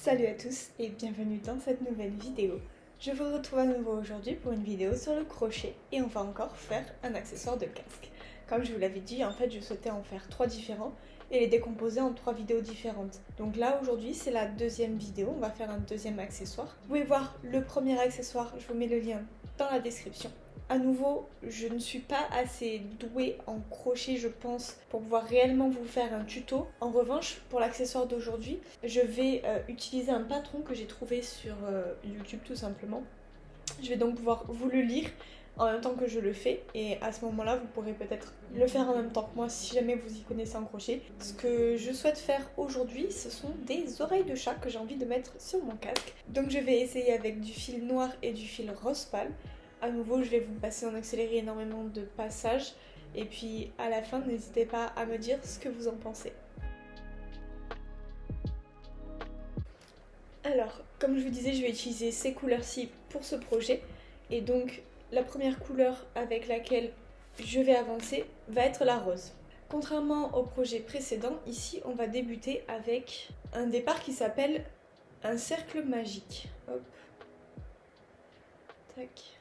Salut à tous et bienvenue dans cette nouvelle vidéo. Je vous retrouve à nouveau aujourd'hui pour une vidéo sur le crochet et on va encore faire un accessoire de casque. Comme je vous l'avais dit, en fait je souhaitais en faire 3 différents et les décomposer en 3 vidéos différentes. Donc là aujourd'hui c'est la deuxième vidéo, on va faire un deuxième accessoire. Vous pouvez voir le premier accessoire, je vous mets le lien dans la description. À nouveau, je ne suis pas assez douée en crochet, je pense, pour pouvoir réellement vous faire un tuto. En revanche, pour l'accessoire d'aujourd'hui, je vais utiliser un patron que j'ai trouvé sur YouTube tout simplement. Je vais donc pouvoir vous le lire en même temps que je le fais et à ce moment-là, vous pourrez peut-être le faire en même temps que moi si jamais vous y connaissez en crochet. Ce que je souhaite faire aujourd'hui, ce sont des oreilles de chat que j'ai envie de mettre sur mon casque. Donc je vais essayer avec du fil noir et du fil rose pâle. À nouveau, je vais vous passer en accéléré énormément de passages. Et puis à la fin, n'hésitez pas à me dire ce que vous en pensez. Alors, comme je vous disais, je vais utiliser ces couleurs-ci pour ce projet. Et donc, la première couleur avec laquelle je vais avancer va être la rose. Contrairement au projet précédent, ici, on va débuter avec un départ qui s'appelle un cercle magique. Hop. Tac.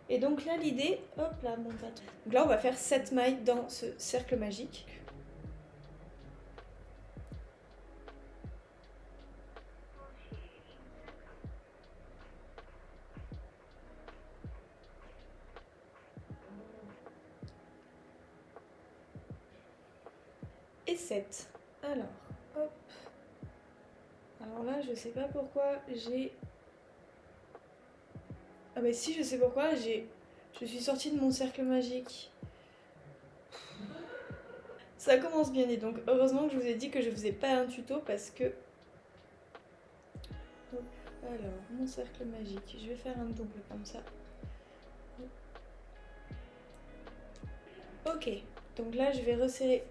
Et donc là l'idée, hop là mon bâton. Donc là on va faire 7 mailles dans ce cercle magique. Et 7. Alors, hop. Alors là je sais pas pourquoi j'ai... Ah bah si je sais pourquoi, je suis sortie de mon cercle magique. Ça commence bien et donc heureusement que je vous ai dit que je faisais pas un tuto parce que... Hop. Alors, mon cercle magique, je vais faire un double comme ça. Ok, donc là je vais resserrer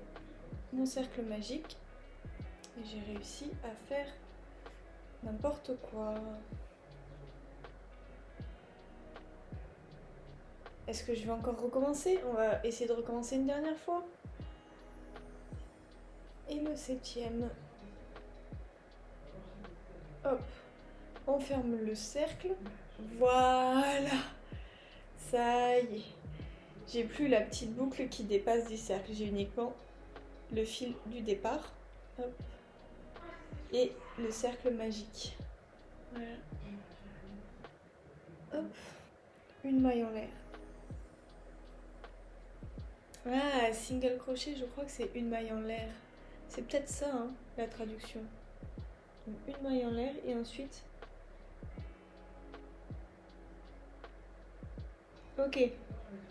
mon cercle magique et j'ai réussi à faire n'importe quoi. Est-ce que je vais encore recommencer? On va essayer de recommencer une dernière fois. Et le 7e. Hop. On ferme le cercle. Voilà. Ça y est. J'ai plus la petite boucle qui dépasse du cercle. J'ai uniquement le fil du départ. Hop. Et le cercle magique. Voilà. Hop. Une maille en l'air. Ah, single crochet, je crois que c'est une maille en l'air. C'est peut-être ça, hein, la traduction. Donc une maille en l'air et ensuite... Ok,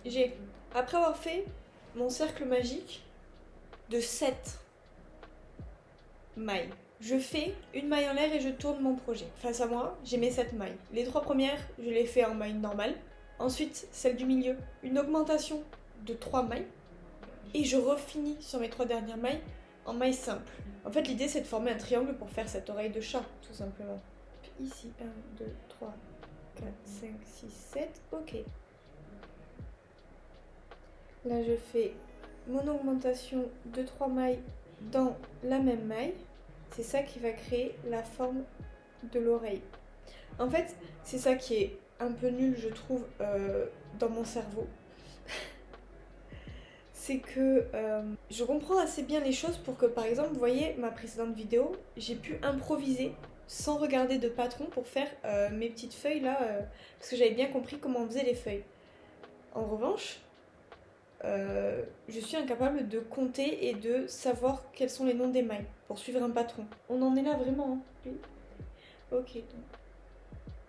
j'ai... Après avoir fait mon cercle magique de 7 mailles, je fais une maille en l'air et je tourne mon projet. Face à moi, j'ai mes 7 mailles. Les 3 premières, je les fais en maille normale. Ensuite, celle du milieu, une augmentation de 3 mailles. Et je refinis sur mes 3 dernières mailles en maille simple. En fait, l'idée c'est de former un triangle pour faire cette oreille de chat, tout simplement. Ici, 1, 2, 3, 4, 5, 6, 7, ok. Là, je fais mon augmentation de 3 mailles dans la même maille. C'est ça qui va créer la forme de l'oreille. En fait, c'est ça qui est un peu nul, je trouve, dans mon cerveau. C'est que je comprends assez bien les choses pour que, par exemple, vous voyez ma précédente vidéo, j'ai pu improviser sans regarder de patron pour faire mes petites feuilles là, parce que j'avais bien compris comment on faisait les feuilles. En revanche, je suis incapable de compter et de savoir quels sont les noms des mailles pour suivre un patron. On en est là vraiment, hein. Ok,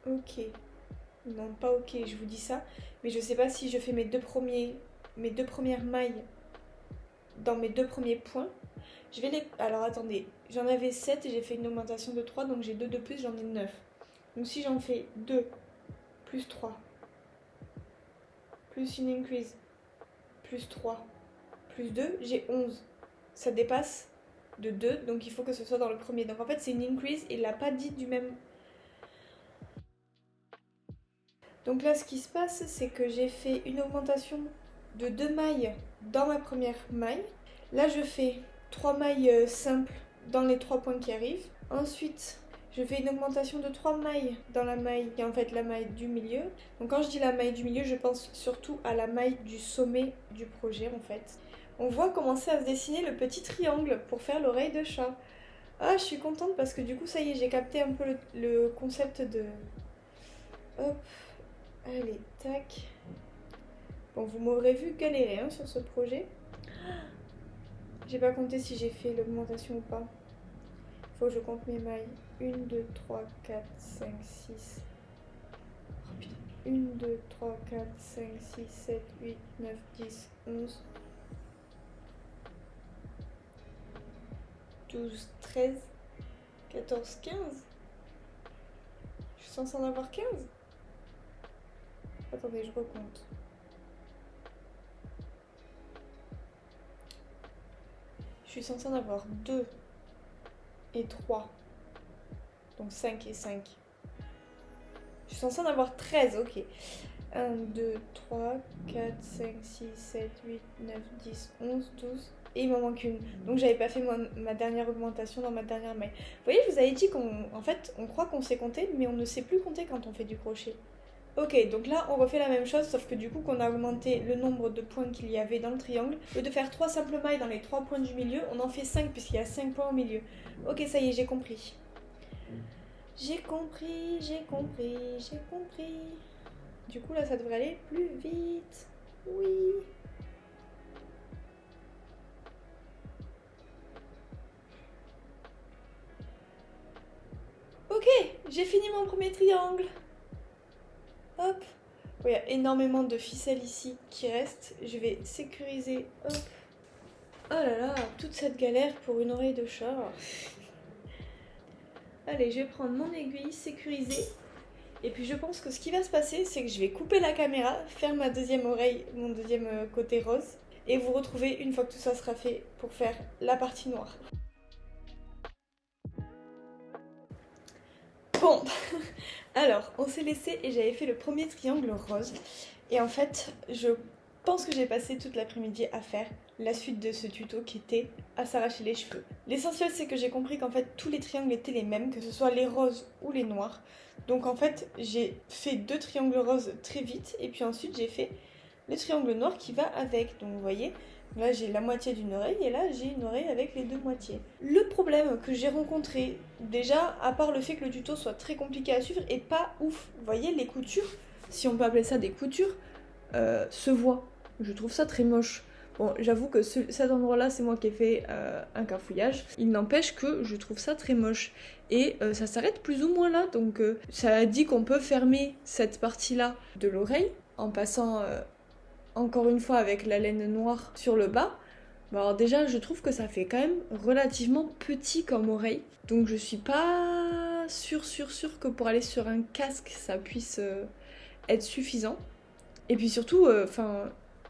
donc. Ok. Non, pas ok, je vous dis ça. Mais je sais pas si je fais mes deux premières mailles dans mes 2 premiers points. Je vais les... Alors attendez, j'en avais 7 et j'ai fait une augmentation de 3, donc j'ai 2 de plus, j'en ai 9. Donc si j'en fais 2 plus 3, plus une increase, plus 3, plus 2, j'ai 11. Ça dépasse de 2, donc il faut que ce soit dans le premier. Donc en fait c'est une increase et il l'a pas dit du même... Donc là ce qui se passe c'est que j'ai fait une augmentation de 2 mailles dans ma première maille. Là je fais 3 mailles simples dans les 3 points qui arrivent. Ensuite, je fais une augmentation de 3 mailles dans la maille qui est en fait la maille du milieu. Donc quand je dis la maille du milieu, je pense surtout à la maille du sommet du projet en fait. On voit commencer à se dessiner le petit triangle pour faire l'oreille de chat. Ah, je suis contente parce que du coup, ça y est, j'ai capté un peu le concept de... Hop, allez, tac. Bon, vous m'aurez vu galérer hein, sur ce projet. J'ai pas compté si j'ai fait l'augmentation ou pas. Faut que je compte mes mailles. 1, 2, 3, 4, 5, 6. Oh putain. 1, 2, 3, 4, 5, 6, 7, 8, 9, 10, 11, 12, 13, 14, 15. Je suis censée en avoir 15. Attendez, je recompte. Je suis censée en avoir 2 et 3. Donc 5 et 5. Je suis censée en avoir 13, ok. 1, 2, 3, 4, 5, 6, 7, 8, 9, 10, 11, 12. Et il m'en manque une. Donc j'avais pas fait ma dernière augmentation dans ma dernière maille. Vous voyez, je vous avais dit qu'en fait, on croit qu'on sait compter, mais on ne sait plus compter quand on fait du crochet. Ok, donc là, on refait la même chose, sauf que du coup, qu'on a augmenté le nombre de points qu'il y avait dans le triangle. Au lieu de faire 3 simples mailles dans les 3 points du milieu, on en fait 5 puisqu'il y a 5 points au milieu. Ok, ça y est, j'ai compris. J'ai compris, j'ai compris, j'ai compris. Du coup, là, ça devrait aller plus vite. Oui. Ok, j'ai fini mon premier triangle. Hop. Il y a énormément de ficelles ici qui restent. Je vais sécuriser. Hop. Oh là là, toute cette galère pour une oreille de chat. Allez, je vais prendre mon aiguille sécurisée. Et puis je pense que ce qui va se passer, c'est que je vais couper la caméra, faire ma deuxième oreille, mon deuxième côté rose, et vous retrouver une fois que tout ça sera fait pour faire la partie noire. Bon, alors on s'est laissé et j'avais fait le premier triangle rose. Et en fait, je pense que j'ai passé toute l'après-midi à faire la suite de ce tuto qui était à s'arracher les cheveux. L'essentiel, c'est que j'ai compris qu'en fait tous les triangles étaient les mêmes, que ce soit les roses ou les noirs. Donc en fait, j'ai fait 2 triangles roses très vite et puis ensuite j'ai fait le triangle noir qui va avec. Donc vous voyez, là j'ai la moitié d'une oreille et là j'ai une oreille avec les 2 moitiés. Le problème que j'ai rencontré, déjà, à part le fait que le tuto soit très compliqué à suivre et pas ouf, vous voyez, les coutures, si on peut appeler ça des coutures, se voient. Je trouve ça très moche. Bon, j'avoue que cet endroit-là, c'est moi qui ai fait un cafouillage. Il n'empêche que je trouve ça très moche. Et ça s'arrête plus ou moins là. Donc ça dit qu'on peut fermer cette partie-là de l'oreille en passant encore une fois avec la laine noire sur le bas. Bon, alors déjà, je trouve que ça fait quand même relativement petit comme oreille. Donc je suis pas sûre que pour aller sur un casque, ça puisse être suffisant. Et puis surtout,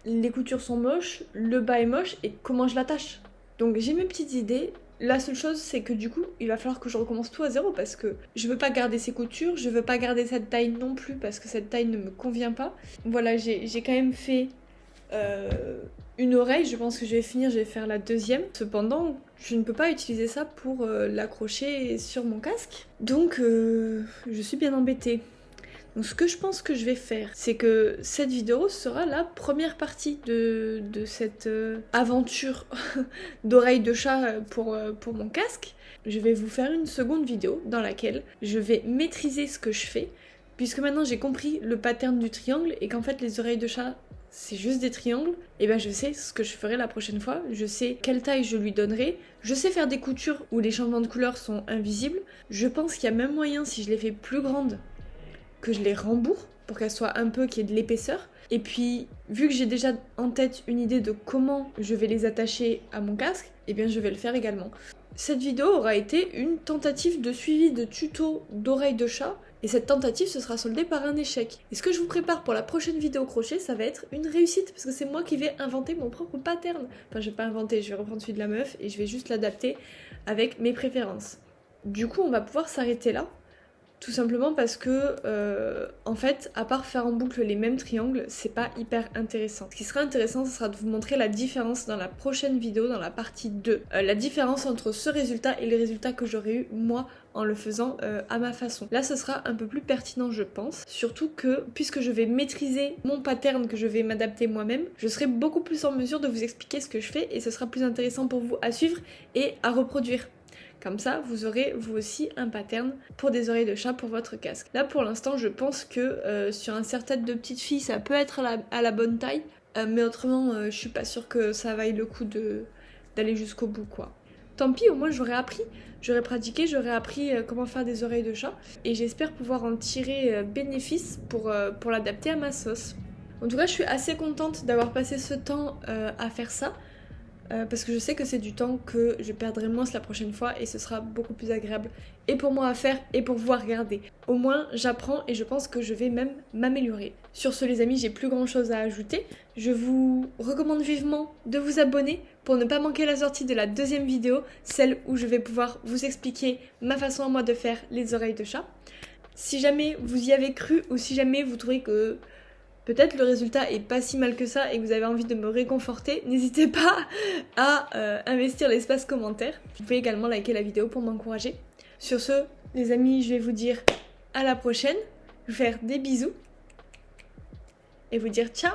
les coutures sont moches, le bas est moche, et comment je l'attache? Donc j'ai mes petites idées. La seule chose, c'est que du coup, il va falloir que je recommence tout à zéro parce que je veux pas garder ces coutures, je veux pas garder cette taille non plus parce que cette taille ne me convient pas. Voilà, j'ai quand même fait une oreille, je pense que je vais faire la deuxième. Cependant, je ne peux pas utiliser ça pour l'accrocher sur mon casque. Donc, je suis bien embêtée. Donc ce que je pense que je vais faire, c'est que cette vidéo sera la première partie de cette aventure d'oreille de chat pour mon casque. Je vais vous faire une seconde vidéo dans laquelle je vais maîtriser ce que je fais, puisque maintenant j'ai compris le pattern du triangle et qu'en fait les oreilles de chat c'est juste des triangles, et ben je sais ce que je ferai la prochaine fois, je sais quelle taille je lui donnerai, je sais faire des coutures où les changements de couleur sont invisibles, je pense qu'il y a même moyen si je les fais plus grandes que je les rembourre pour qu'elles soient un peu, qu'il y ait de l'épaisseur. Et puis, vu que j'ai déjà en tête une idée de comment je vais les attacher à mon casque, eh bien je vais le faire également. Cette vidéo aura été une tentative de suivi de tuto d'oreille de chat, et cette tentative se sera soldée par un échec. Et ce que je vous prépare pour la prochaine vidéo crochet, ça va être une réussite, parce que c'est moi qui vais inventer mon propre pattern. Enfin, je vais pas inventer, je vais reprendre celui de la meuf, et je vais juste l'adapter avec mes préférences. Du coup, on va pouvoir s'arrêter là. Tout simplement parce que, en fait, à part faire en boucle les mêmes triangles, c'est pas hyper intéressant. Ce qui sera intéressant, ce sera de vous montrer la différence dans la prochaine vidéo, dans la partie 2. La différence entre ce résultat et les résultats que j'aurais eu moi en le faisant à ma façon. Là, ce sera un peu plus pertinent, je pense. Surtout que, puisque je vais maîtriser mon pattern, que je vais m'adapter moi-même, je serai beaucoup plus en mesure de vous expliquer ce que je fais et ce sera plus intéressant pour vous à suivre et à reproduire. Comme ça, vous aurez vous aussi un pattern pour des oreilles de chat pour votre casque. Là, pour l'instant, je pense que sur un serre-tête de petite fille, ça peut être à la bonne taille. Mais autrement, je suis pas sûre que ça vaille le coup d'aller jusqu'au bout, quoi. Tant pis, au moins j'aurais appris. J'aurais pratiqué, j'aurais appris comment faire des oreilles de chat. Et j'espère pouvoir en tirer bénéfice pour l'adapter à ma sauce. En tout cas, je suis assez contente d'avoir passé ce temps à faire ça. Parce que je sais que c'est du temps que je perdrai moins la prochaine fois et ce sera beaucoup plus agréable et pour moi à faire et pour vous à regarder. Au moins j'apprends et je pense que je vais même m'améliorer. Sur ce les amis, j'ai plus grand chose à ajouter. Je vous recommande vivement de vous abonner pour ne pas manquer la sortie de la deuxième vidéo, celle où je vais pouvoir vous expliquer ma façon à moi de faire les oreilles de chat. Si jamais vous y avez cru ou si jamais vous trouvez que peut-être le résultat est pas si mal que ça et que vous avez envie de me réconforter, n'hésitez pas à investir l'espace commentaire. Vous pouvez également liker la vidéo pour m'encourager. Sur ce, les amis, je vais vous dire à la prochaine, vous faire des bisous et vous dire ciao!